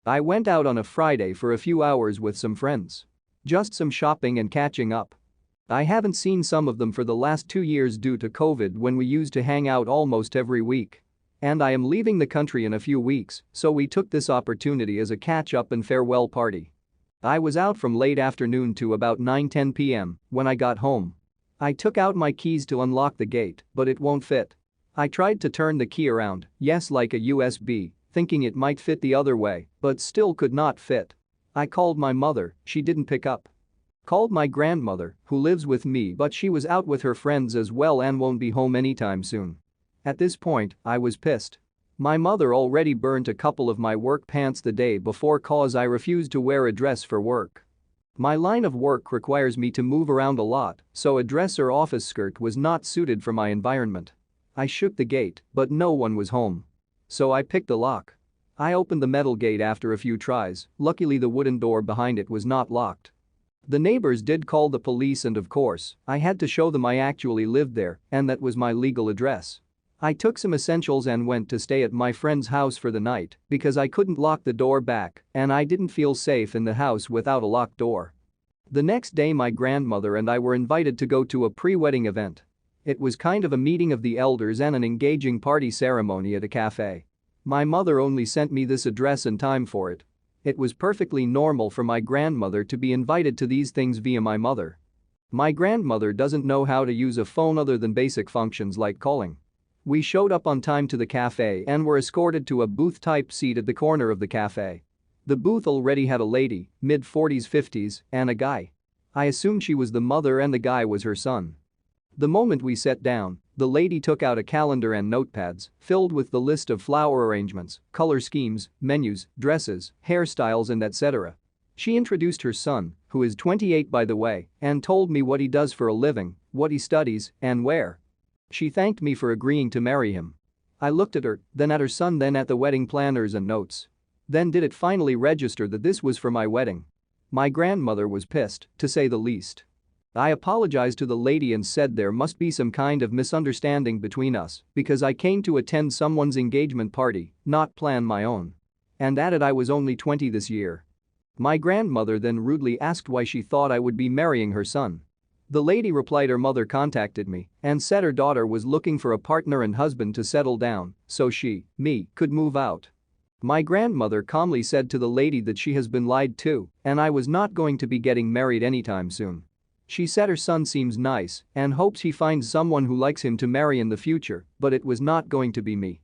I went out on a Friday for a few hours with some friends. Just some shopping and catching up. I haven't seen some of them for the last 2 years due to COVID when we used to hang out almost every week. And I am leaving the country in a few weeks, so we took this opportunity as a catch-up and farewell party. I was out from late afternoon to about 9-10 p.m. when I got home. I took out my keys to unlock the gate, but it won't fit. I tried to turn the key around, yes, like a USB, thinking it might fit the other way, but still could not fit. I called my mother, she didn't pick up. Called my grandmother, who lives with me but she was out with her friends as well and won't be home anytime soon. At this point, I was pissed. My mother already burnt a couple of my work pants the day before cause I refused to wear a dress for work. My line of work requires me to move around a lot, so a dress or office skirt was not suited for my environment. I shook the gate, but no one was home. So I picked the lock. I opened the metal gate after a few tries, luckily the wooden door behind it was not locked. The neighbors did call the police and of course, I had to show them I actually lived there and that was my legal address. I took some essentials and went to stay at my friend's house for the night because I couldn't lock the door back and I didn't feel safe in the house without a locked door. The next day my grandmother and I were invited to go to a pre-wedding event. It was kind of a meeting of the elders and an engaging party ceremony at a cafe. My mother only sent me this address in time for it. It was perfectly normal for my grandmother to be invited to these things via my mother. My grandmother doesn't know how to use a phone other than basic functions like calling. We showed up on time to the cafe and were escorted to a booth-type seat at the corner of the cafe. The booth already had a lady, mid-40s 50s, and a guy. I assumed she was the mother and the guy was her son. The moment we sat down, the lady took out a calendar and notepads filled with the list of flower arrangements, color schemes, menus, dresses, hairstyles and etc. She introduced her son, who is 28 by the way, and told me what he does for a living, what he studies, and where. She thanked me for agreeing to marry him. I looked at her, then at her son, then at the wedding planners and notes. Then did it finally register that this was for my wedding? My grandmother was pissed, to say the least. I apologized to the lady and said there must be some kind of misunderstanding between us because I came to attend someone's engagement party, not plan my own. And added I was only 20 this year. My grandmother then rudely asked why she thought I would be marrying her son. The lady replied her mother contacted me and said her daughter was looking for a partner and husband to settle down so she, me, could move out. My grandmother calmly said to the lady that she has been lied to and I was not going to be getting married anytime soon. She said her son seems nice and hopes he finds someone who likes him to marry in the future, but it was not going to be me.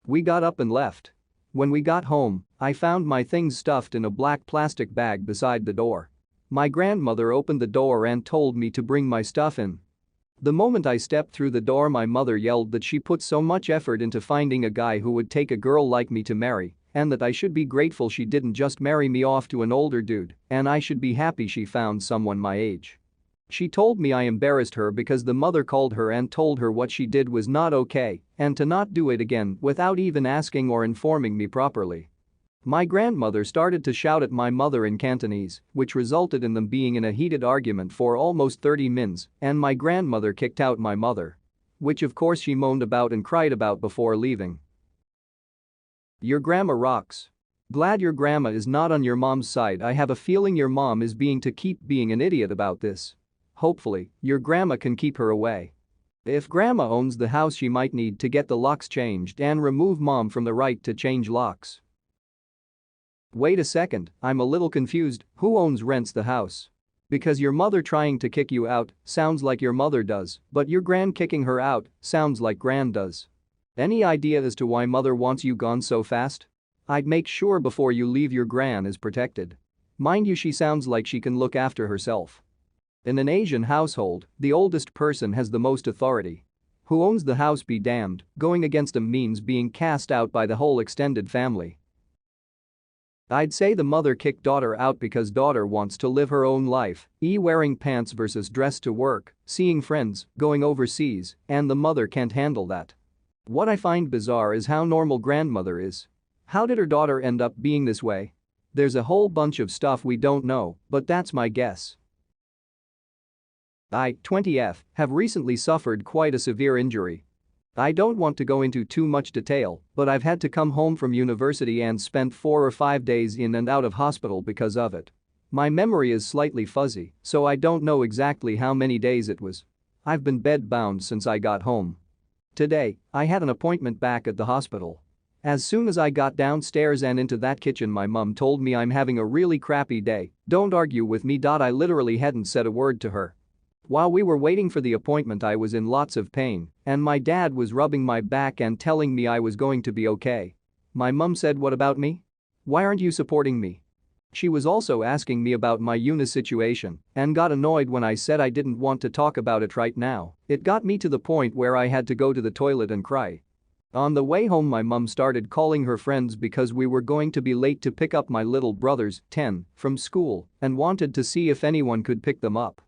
We got up and left. When we got home, I found my things stuffed in a black plastic bag beside the door. My grandmother opened the door and told me to bring my stuff in. The moment I stepped through the door, my mother yelled that she put so much effort into finding a guy who would take a girl like me to marry and that I should be grateful she didn't just marry me off to an older dude and I should be happy she found someone my age. She told me I embarrassed her because the mother called her and told her what she did was not okay and to not do it again without even asking or informing me properly. My grandmother started to shout at my mother in Cantonese, which resulted in them being in a heated argument for almost 30 minutes and my grandmother kicked out my mother. Which of course she moaned about and cried about before leaving. Your grandma rocks. Glad your grandma is not on your mom's side. I have a feeling your mom is being to keep being an idiot about this. Hopefully, your grandma can keep her away. If grandma owns the house she might need to get the locks changed and remove mom from the right to change locks. Wait a second, I'm a little confused, who owns rents the house? Because your mother trying to kick you out sounds like your mother does, but your gran kicking her out sounds like gran does. Any idea as to why mother wants you gone so fast? I'd make sure before you leave your gran is protected. Mind you, she sounds like she can look after herself. In an Asian household, the oldest person has the most authority. Who owns the house be damned, going against them means being cast out by the whole extended family. I'd say the mother kicked daughter out because daughter wants to live her own life, wearing pants versus dress to work, seeing friends, going overseas, and the mother can't handle that. What I find bizarre is how normal grandmother is. How did her daughter end up being this way? There's a whole bunch of stuff we don't know, but that's my guess. I, 20F, have recently suffered quite a severe injury. I don't want to go into too much detail, but I've had to come home from university and spent 4 or 5 days in and out of hospital because of it. My memory is slightly fuzzy, so I don't know exactly how many days it was. I've been bedbound since I got home. Today, I had an appointment back at the hospital. As soon as I got downstairs and into that kitchen, my mum told me I'm having a really crappy day, don't argue with me. I literally hadn't said a word to her. While we were waiting for the appointment, I was in lots of pain, and my dad was rubbing my back and telling me I was going to be okay. My mum said, "What about me? Why aren't you supporting me?" She was also asking me about my uni situation and got annoyed when I said I didn't want to talk about it right now. It got me to the point where I had to go to the toilet and cry. On the way home, my mum started calling her friends because we were going to be late to pick up my little brothers, 10, from school, and wanted to see if anyone could pick them up.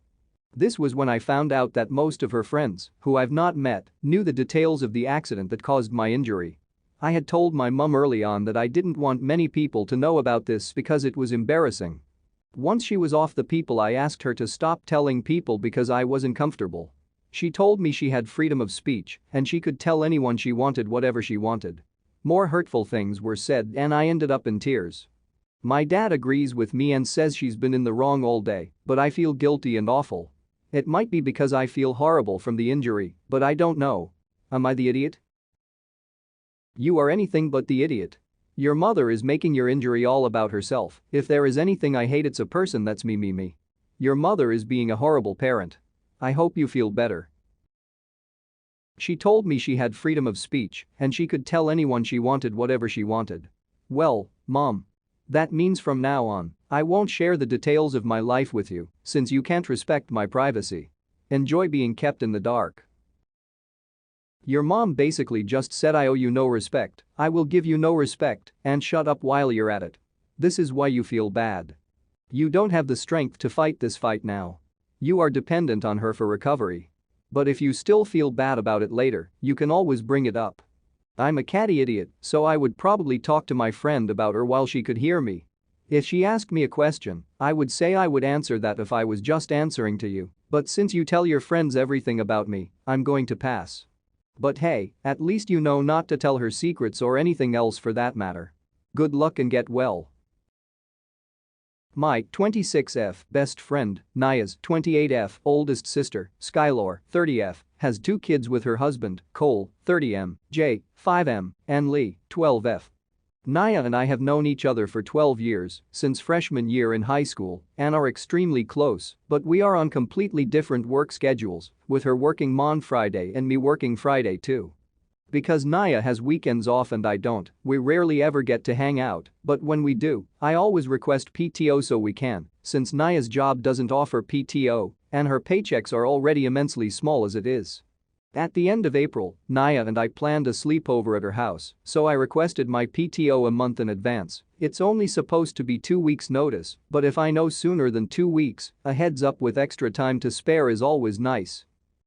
This was when I found out that most of her friends, who I've not met, knew the details of the accident that caused my injury. I had told my mum early on that I didn't want many people to know about this because it was embarrassing. Once she was off the people, I asked her to stop telling people because I wasn't comfortable. She told me she had freedom of speech and she could tell anyone she wanted whatever she wanted. More hurtful things were said and I ended up in tears. My dad agrees with me and says she's been in the wrong all day, but I feel guilty and awful. It might be because I feel horrible from the injury, but I don't know. Am I the idiot? You are anything but the idiot. Your mother is making your injury all about herself. If there is anything I hate, it's a person that's me. Your mother is being a horrible parent. I hope you feel better. She told me she had freedom of speech and she could tell anyone she wanted whatever she wanted. Well, Mom. That means from now on, I won't share the details of my life with you since you can't respect my privacy. Enjoy being kept in the dark. Your mom basically just said I owe you no respect, I will give you no respect, and shut up while you're at it. This is why you feel bad. You don't have the strength to fight this fight now. You are dependent on her for recovery. But if you still feel bad about it later, you can always bring it up. I'm a catty idiot, so I would probably talk to my friend about her while she could hear me. If she asked me a question, I would say I would answer that if I was just answering to you, but since you tell your friends everything about me, I'm going to pass. But hey, at least you know not to tell her secrets or anything else for that matter. Good luck and get well. My 26F best friend, Naya's 28F oldest sister, Skylor, 30F, has 2 kids with her husband, Cole, 30M, J, 5M, and Lee, 12F. Naya and I have known each other for 12 years, since freshman year in high school, and are extremely close, but we are on completely different work schedules, with her working on Friday and me working Friday too. Because Naya has weekends off and I don't, we rarely ever get to hang out, but when we do, I always request PTO so we can, since Naya's job doesn't offer PTO, and her paychecks are already immensely small as it is. At the end of April, Naya and I planned a sleepover at her house, so I requested my PTO a month in advance. It's only supposed to be 2 weeks' notice, but if I know sooner than 2 weeks, a heads up with extra time to spare is always nice.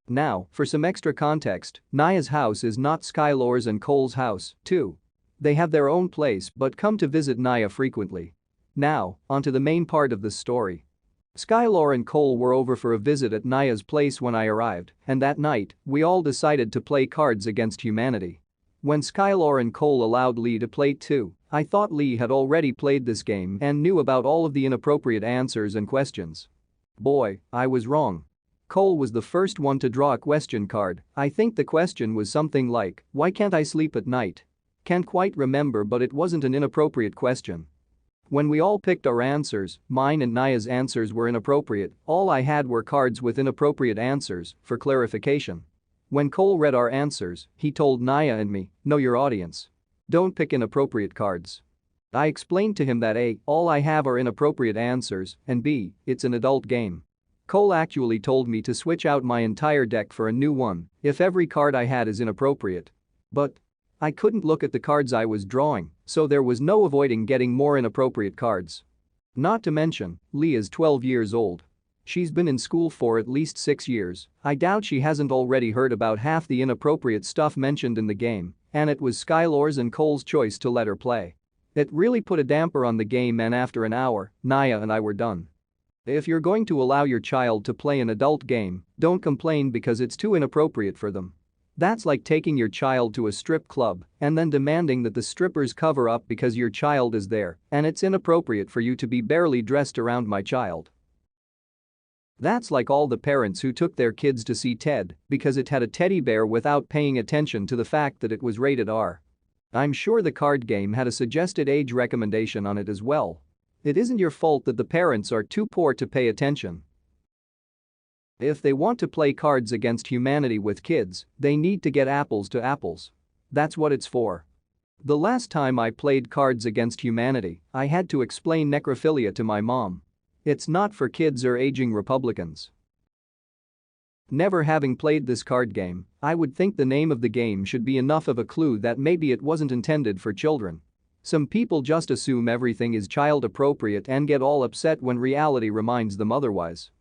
Now, for some extra context, Naya's house is not Skylor's and Cole's house, too. They have their own place but come to visit Naya frequently. Now, onto the main part of the story. Skylor and Cole were over for a visit at Naya's place when I arrived, and that night, we all decided to play Cards Against Humanity. When Skylor and Cole allowed Lee to play too, I thought Lee had already played this game and knew about all of the inappropriate answers and questions. Boy, I was wrong. Cole was the first one to draw a question card. I think the question was something like, "Why can't I sleep at night?" Can't quite remember, but it wasn't an inappropriate question. When we all picked our answers, mine and Naya's answers were inappropriate. All I had were cards with inappropriate answers, for clarification. When Cole read our answers, he told Naya and me, "Know your audience. Don't pick inappropriate cards." I explained to him that A, all I have are inappropriate answers, and B, it's an adult game. Cole actually told me to switch out my entire deck for a new one if every card I had is inappropriate. But I couldn't look at the cards I was drawing, so there was no avoiding getting more inappropriate cards. Not to mention, Lee is 12 years old. She's been in school for at least 6 years. I doubt she hasn't already heard about half the inappropriate stuff mentioned in the game, and it was Skylor's and Cole's choice to let her play. It really put a damper on the game, and after an hour, Naya and I were done. If you're going to allow your child to play an adult game, don't complain because it's too inappropriate for them. That's like taking your child to a strip club and then demanding that the strippers cover up because your child is there and it's inappropriate for you to be barely dressed around my child. That's like all the parents who took their kids to see Ted because it had a teddy bear without paying attention to the fact that it was rated R. I'm sure the card game had a suggested age recommendation on it as well. It isn't your fault that the parents are too poor to pay attention. If they want to play Cards Against Humanity with kids, they need to get apples to apples. That's what it's for. The last time I played Cards Against Humanity, I had to explain necrophilia to my mom. It's not for kids or aging Republicans. Never having played this card game, I would think the name of the game should be enough of a clue that maybe it wasn't intended for children. Some people just assume everything is child appropriate and get all upset when reality reminds them otherwise.